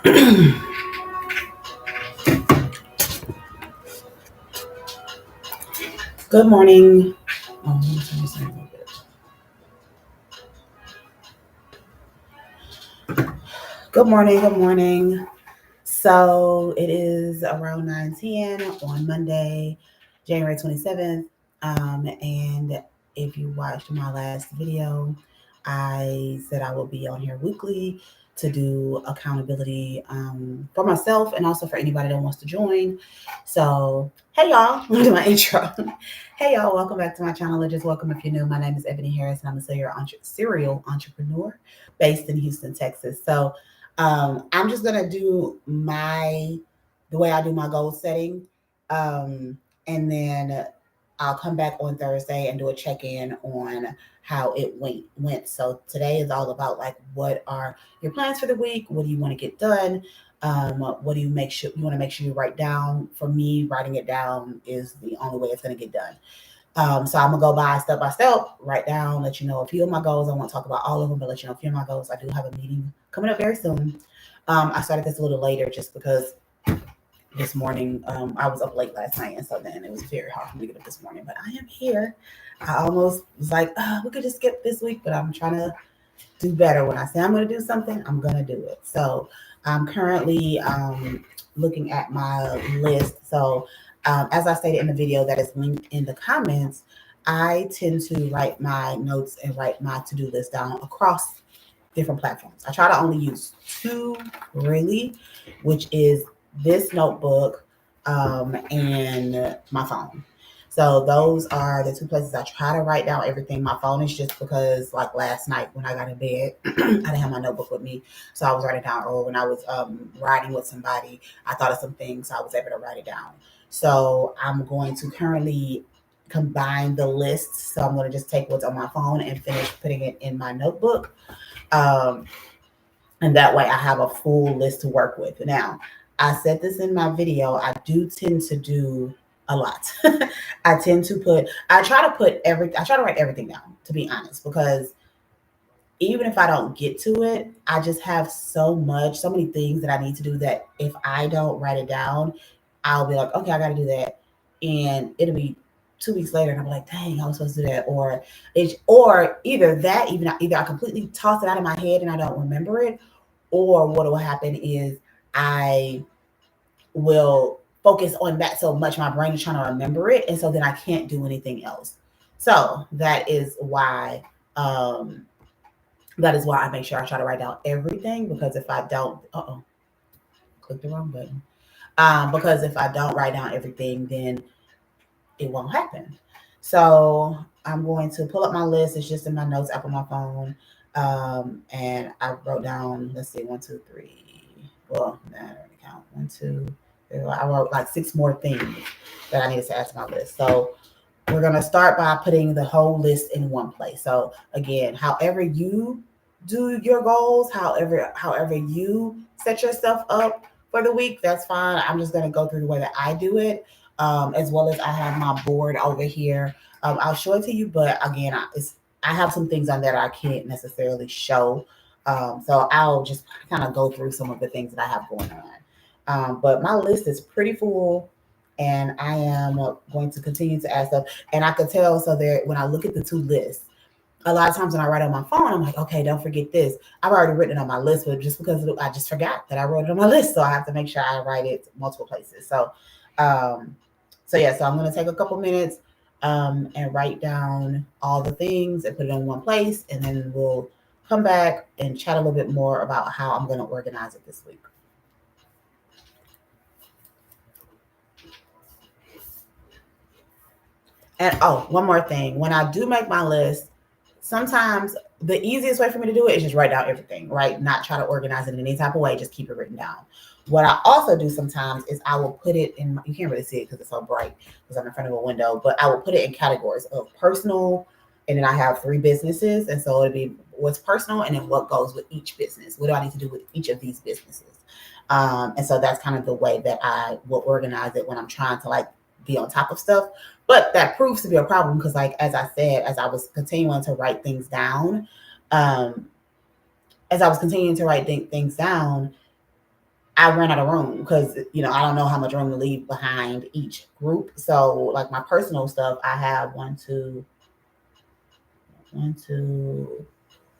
Good morning. Oh, let me turn this on a little bit. Good morning. Good morning. So it is around 9:10 on Monday, January 27th. And if you watched my last video, I said I will be on here weekly to do accountability for myself and also for anybody that wants to join. So, hey y'all, let me do my intro. Hey y'all, welcome back to my channel. Or just welcome if you're new. My name is Eboni Harris, and I'm a serial entrepreneur based in Houston, Texas. So, I'm just gonna do the way I do my goal setting, and then I'll come back on Thursday and do a check-in on how it went. So today is all about like what are your plans for the week? What do you want to get done? What do you want to make sure you write down? For me, writing it down is the only way it's going to get done. So I'm gonna go by step, write down, let you know a few of my goals. I won't talk about all of them, but let you know a few of my goals. I do have a meeting coming up very soon. I started this a little later just because this morning I was up late last night, and so then it was very hard for me to get up this morning. But I am here. I almost was like, we could just skip this week, but I'm trying to do better. When I say I'm going to do something, I'm going to do it. So I'm currently looking at my list. So as I stated in the video that is linked in the comments, I tend to write my notes and write my to-do list down across different platforms. I try to only use two really, which is this notebook and my phone. So those are the two places I try to write down everything. My phone is just because like last night when I got in bed, I didn't have my notebook with me. So I was writing down, or when I was riding with somebody, I thought of some things, so I was able to write it down. So I'm going to currently combine the lists. So I'm going to just take what's on my phone and finish putting it in my notebook. And that way I have a full list to work with. Now, I said this in my video, I do tend to do a lot. I try to write everything down, to be honest, because even if I don't get to it, I just have so many things that I need to do that if I don't write it down, I'll be like, okay, I got to do that. And it'll be 2 weeks later and I'm like, dang, I was supposed to do that. Or either I completely toss it out of my head and I don't remember it, or what will happen is I will focus on that so much my brain is trying to remember it, and so then I can't do anything else. So that is why I make sure I try to write down everything, because if I don't, click the wrong button. Because if I don't write down everything, then it won't happen. So I'm going to pull up my list. It's just in my notes app on my phone. And I wrote down, let's see, 1, 2, 3. Well, I don't count. 1, 2, 3. I wrote like 6 more things that I needed to add to my list. So we're going to start by putting the whole list in one place. So again, however you do your goals, however you set yourself up for the week, that's fine. I'm just going to go through the way that I do it, as well as I have my board over here. I'll show it to you, but again, I have some things on there that I can't necessarily show. So I'll just kind of go through some of the things that I have going on. But my list is pretty full, and I am going to continue to add stuff. And I could tell, so there, when I look at the two lists, a lot of times when I write on my phone, I'm like, okay, don't forget this. I've already written it on my list, but just because I just forgot that I wrote it on my list. So I have to make sure I write it multiple places. So I'm going to take a couple minutes and write down all the things and put it in one place. And then we'll come back and chat a little bit more about how I'm going to organize it this week. And one more thing. When I do make my list, sometimes the easiest way for me to do it is just write down everything, right? Not try to organize it in any type of way, just keep it written down. What I also do sometimes is I will put it in, you can't really see it because it's so bright because I'm in front of a window, but I will put it in categories of personal, and then I have 3 businesses. And so it'll be what's personal and then what goes with each business. What do I need to do with each of these businesses? And so that's kind of the way that I will organize it when I'm trying to like be on top of stuff. But that proves to be a problem because, like, as I said, as I was continuing to write things down, I ran out of room because I don't know how much room to leave behind each group. So like my personal stuff, I have one, two,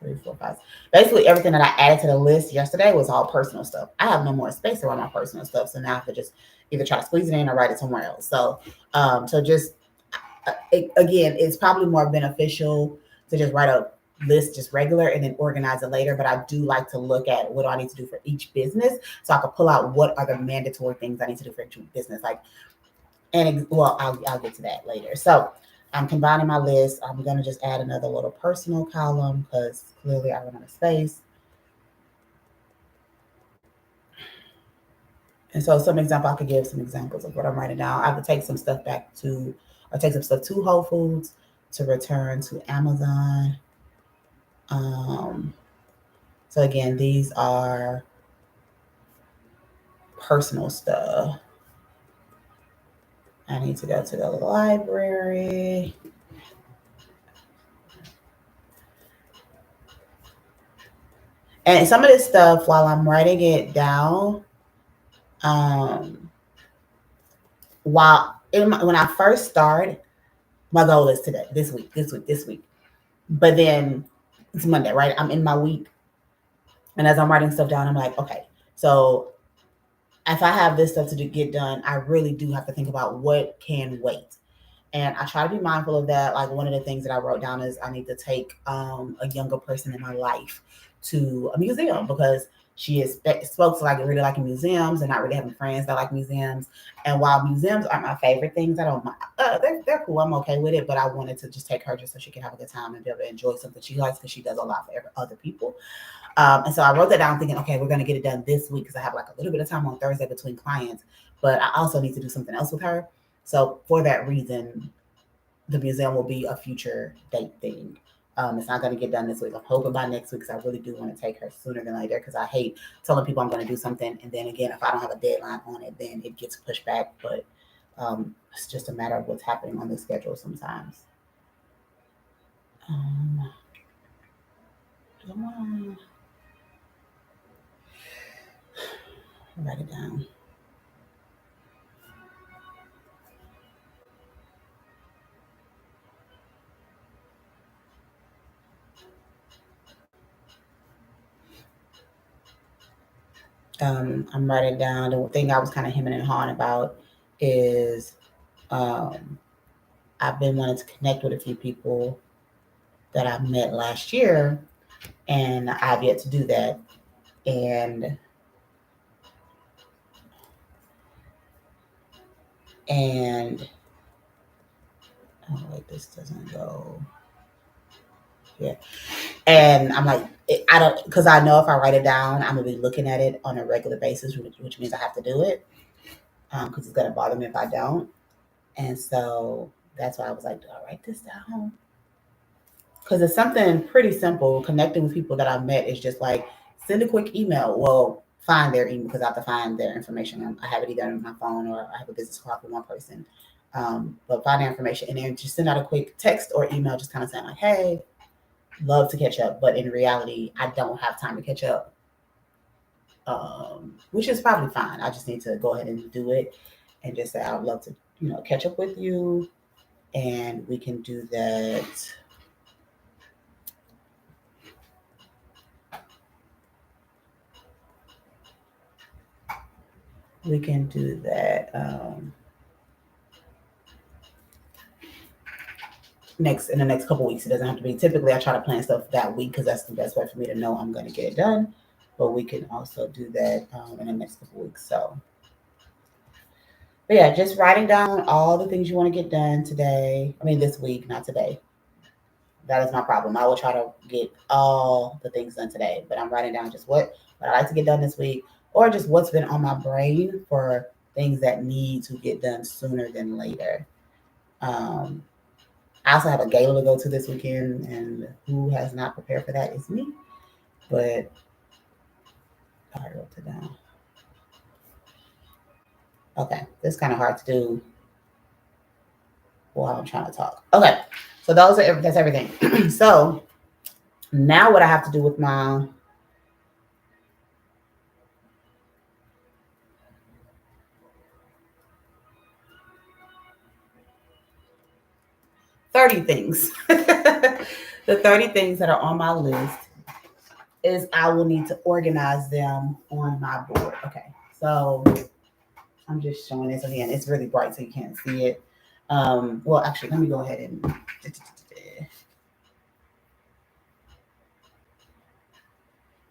three, four, five. Basically, everything that I added to the list yesterday was all personal stuff. I have no more space around my personal stuff, so now I have to just either try to squeeze it in or write it somewhere else. So just again, it's probably more beneficial to just write a list just regular and then organize it later. But I do like to look at what do I need to do for each business, so I can pull out what are the mandatory things I need to do for each business. I'll get to that later. So I'm combining my list. I'm going to just add another little personal column because clearly I run out of space. And so I could give some examples of what I'm writing down. I could take some stuff take some stuff to Whole Foods to return to Amazon. So again, these are personal stuff. I need to go to the library. And some of this stuff, while I'm writing it down, when I first started, my goal is this week. But then it's Monday, right? I'm in my week. And as I'm writing stuff down, I'm like, okay, so if I have this stuff to get done, I really do have to think about what can wait. And I try to be mindful of that. Like one of the things that I wrote down is I need to take a younger person in my life to a museum because she is folks like really liking museums and not really having friends that like museums. And while museums aren't my favorite things, I don't mind. They're cool. I'm okay with it. But I wanted to just take her just so she can have a good time and be able to enjoy something she likes because she does a lot for other people. And so I wrote that down thinking, okay, we're going to get it done this week because I have like a little bit of time on Thursday between clients. But I also need to do something else with her. So for that reason, the museum will be a future date thing. It's not going to get done this week. I'm hoping by next week because I really do want to take her sooner than later because I hate telling people I'm going to do something. And then again, if I don't have a deadline on it, then it gets pushed back. But it's just a matter of what's happening on the schedule sometimes. Write it down. I'm writing down the thing I was kind of hemming and hawing about is I've been wanting to connect with a few people that I met last year, and I've yet to do that. And oh wait, this doesn't go. Yeah. And I'm like, I don't, because I know if I write it down, I'm gonna be looking at it on a regular basis, which means I have to do it, because it's gonna bother me if I don't. And so that's why I was like, do I write this down? Because it's something pretty simple. Connecting with people that I've met is just like send a quick email. Well, find their email because I have to find their information. I have it either on my phone or I have a business card for one person. But find their information and then just send out a quick text or email, just kind of saying like, hey, love to catch up. But in reality, I don't have time to catch up, which is probably fine. I just need to go ahead and do it and just say, I would love to, catch up with you. And we can do that. We can do that in the next couple weeks. It doesn't have to be. Typically, I try to plan stuff that week because that's the best way for me to know I'm going to get it done. But we can also do that in the next couple weeks. So, but yeah, just writing down all the things you want to get done today. I mean, this week, not today. That is my problem. I will try to get all the things done today, but I'm writing down just what I like to get done this week, or just what's been on my brain for things that need to get done sooner than later. I also have a gala to go to this weekend, and who has not prepared for that is me. But I wrote it down. Okay, this is kind of hard to do while I'm trying to talk. Okay, so that's everything. So now what I have to do with my 30 things. The 30 things that are on my list is I will need to organize them on my board. Okay, so I'm just showing this again. It's really bright, so you can't see it. Well, actually, let me go ahead and.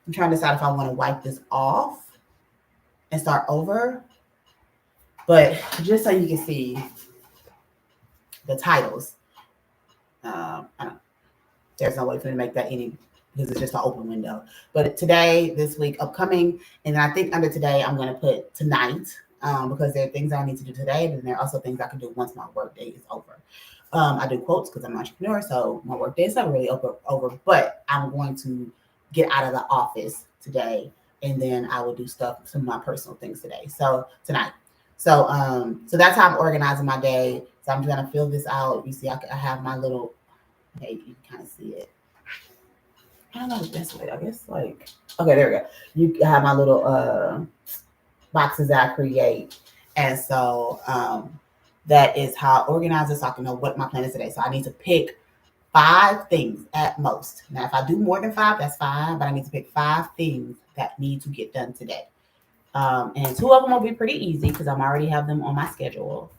I'm trying to decide if I want to wipe this off and start over. But just so you can see the titles, there's no way for me to make that any because it's just an open window. But today, this week, upcoming, and then I think under today, I'm going to put tonight because there are things I need to do today, but then there are also things I can do once my work day is over. I do quotes because I'm an entrepreneur, so my work day is not really over, but I'm going to get out of the office today, and then I will do stuff, some of my personal things today. So tonight. So that's how I'm organizing my day. So I'm just gonna fill this out. You see, I have my little. Okay, you can kind of see it. I don't know the best way. I guess like okay, there we go. You have my little boxes that I create, and so that is how I organize it so I can know what my plan is today. So I need to pick 5 things at most. Now, if I do more than 5, that's fine, but I need to pick 5 things that need to get done today. And 2 of them will be pretty easy because I'm already have them on my schedule.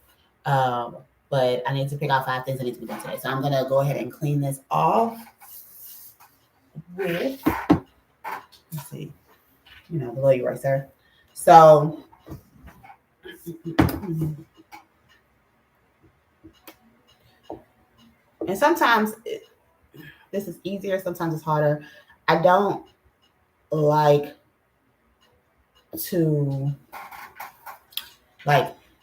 But I need to pick out 5 things that need to be done today. So I'm gonna go ahead and clean this off with, let's see, the little eraser. So and sometimes this is easier, sometimes it's harder. I don't like to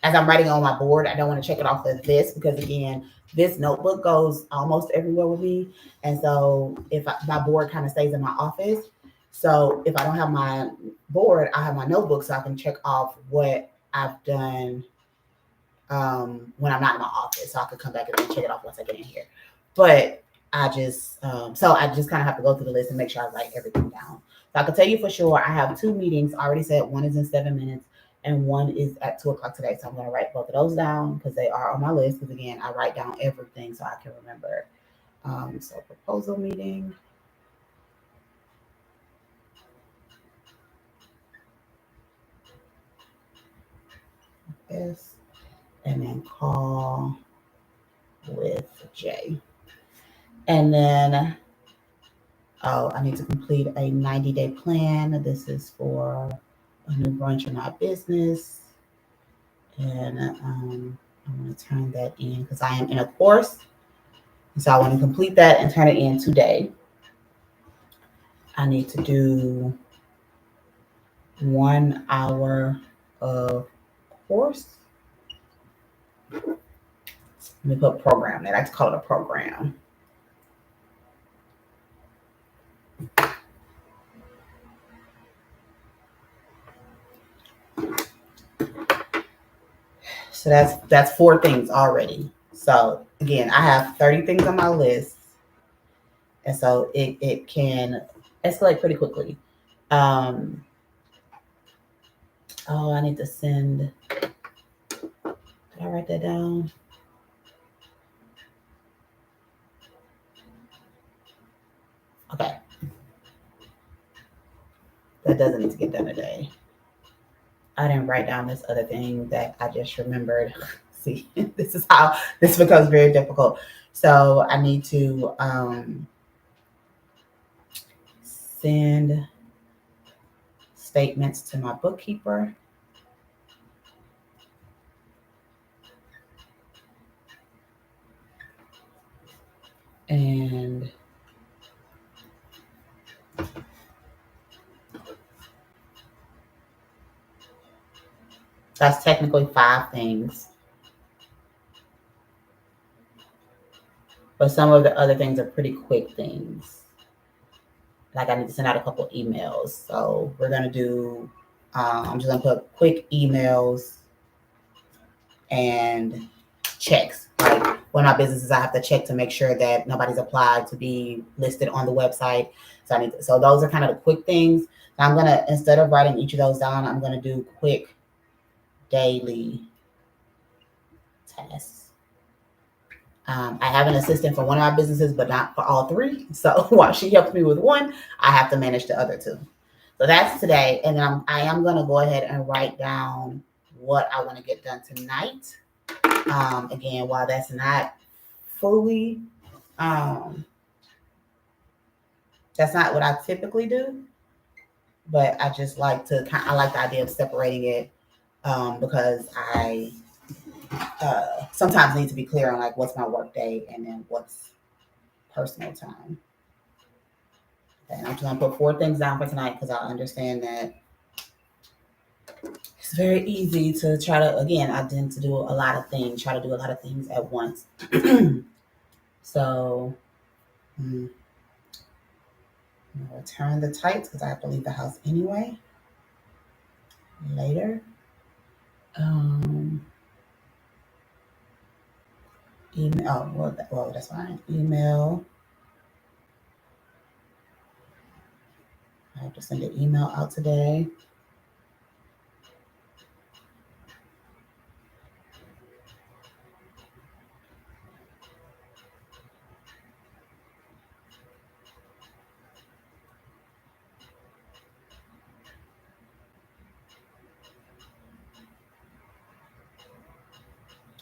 as I'm writing on my board, I don't want to check it off of this because again, this notebook goes almost everywhere with me. And so if my board kind of stays in my office, so if I don't have my board, I have my notebook so I can check off what I've done when I'm not in my office. So I can come back and check it off once I get in here. But I just kind of have to go through the list and make sure I write everything down. So I can tell you for sure, I have 2 meetings already set. One is in 7 minutes and one is at 2:00 today. So I'm going to write both of those down because they are on my list. Because again, I write down everything so I can remember. So proposal meeting. S and then call with J. And then I need to complete a 90-day plan. This is for a new branch in our business. And I'm going to turn that in because I am in a course. So I want to complete that and turn it in today. I need to do 1 hour of course. Let me put program there. I like to call it a program. So that's 4 things already. So again, I have 30 things on my list. And so it can escalate pretty quickly. I need to send. Did I write that down? Okay. That doesn't need to get done today. I didn't write down this other thing that I just remembered. See, this is how this becomes very difficult. So I need to send statements to my bookkeeper. And that's technically 5 things. But some of the other things are pretty quick things. Like I need to send out a couple emails. So we're going to do, I'm just going to put quick emails and checks. Like one of my businesses, I have to check to make sure that nobody's applied to be listed on the website. So those are kind of the quick things. Now I'm going to, instead of writing each of those down, I'm going to do quick daily tasks. I have an assistant for one of my businesses, but not for all three. So while she helps me with one, I have to manage the other two. So that's today. And then I am going to go ahead and write down what I want to get done tonight. Again, while that's not fully, that's not what I typically do, but I just like to, I like the idea of separating it because I sometimes need to be clear on like what's my work day and then what's personal time. And I'm just gonna put 4 things down for tonight because I understand that it's very easy to try to, again, I tend to do a lot of things, try to do a lot of things at once. So I'm gonna return the tights because I have to leave the house anyway later. Email. Well, that's fine. Email. I have to send an email out today.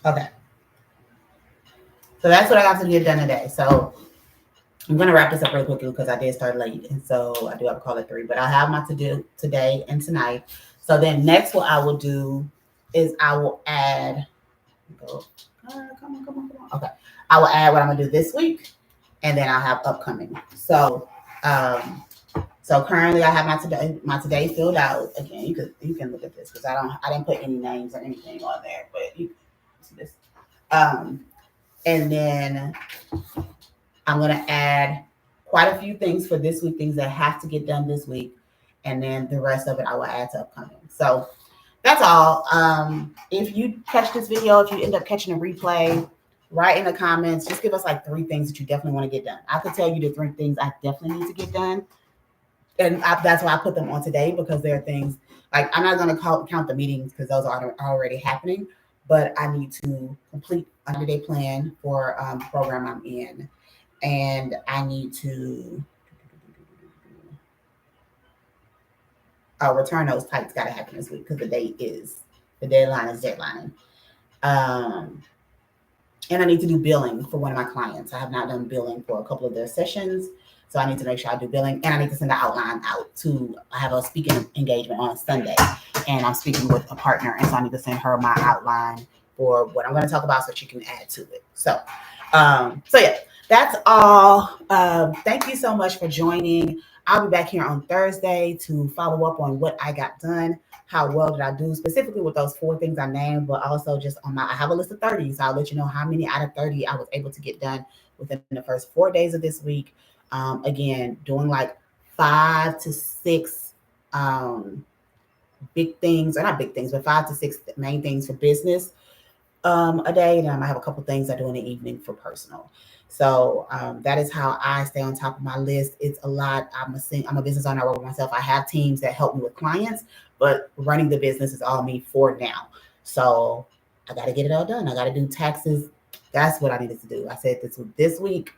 Okay. So that's what I have to get done today. So I'm going to wrap this up really quickly because I did start late. And so I do have a call at 3. But I have my to-do today and tonight. So then next what I will do is I will add. Come on. Okay. I will add what I'm going to do this week. And then I'll have upcoming. So so currently I have my today filled out. Again, you can look at this because I didn't put any names or anything on there. But you can see this. And then I'm going to add quite a few things for this week, things that have to get done this week. And then the rest of it I will add to upcoming. So that's all. If you catch this video, if you end up catching a replay, write in the comments. Just give us like 3 things that you definitely want to get done. I could tell you the 3 things I definitely need to get done. And that's why I put them on today because there are things like I'm not going to count the meetings because those are already happening. But I need to complete a 90-day plan for the program I'm in. And I need to return those tights. Got to happen this week because the deadline is deadlining. And I need to do billing for one of my clients. I have not done billing for a couple of their sessions. So I need to make sure I do billing. And I need to send the outline out I have a speaking engagement on Sunday. And I'm speaking with a partner. And so I need to send her my outline for what I'm going to talk about so she can add to it. So yeah, that's all. Thank you so much for joining. I'll be back here on Thursday to follow up on what I got done. How well did I do specifically with those 4 things I named, but also just I have a list of 30. So I'll let you know how many out of 30 I was able to get done within the first 4 days of this week. Again, doing like 5 to 6 big things, or not big things, but 5 to 6 main things for business a day. And I might have a couple things I do in the evening for personal. So that is how I stay on top of my list. It's a lot. I'm a business owner. I work with myself. I have teams that help me with clients, but running the business is all me for now. So I got to get it all done. I got to do taxes. That's what I needed to do. I said this week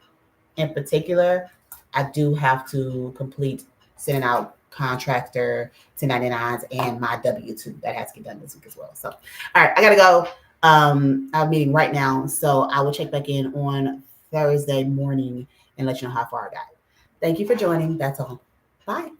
in particular, I do have to complete sending out contractor 1099s and my W-2. That has to get done this week as well. So, all right, I got to go. I'm meeting right now. So I will check back in on Thursday morning and let you know how far I got. Thank you for joining. That's all. Bye.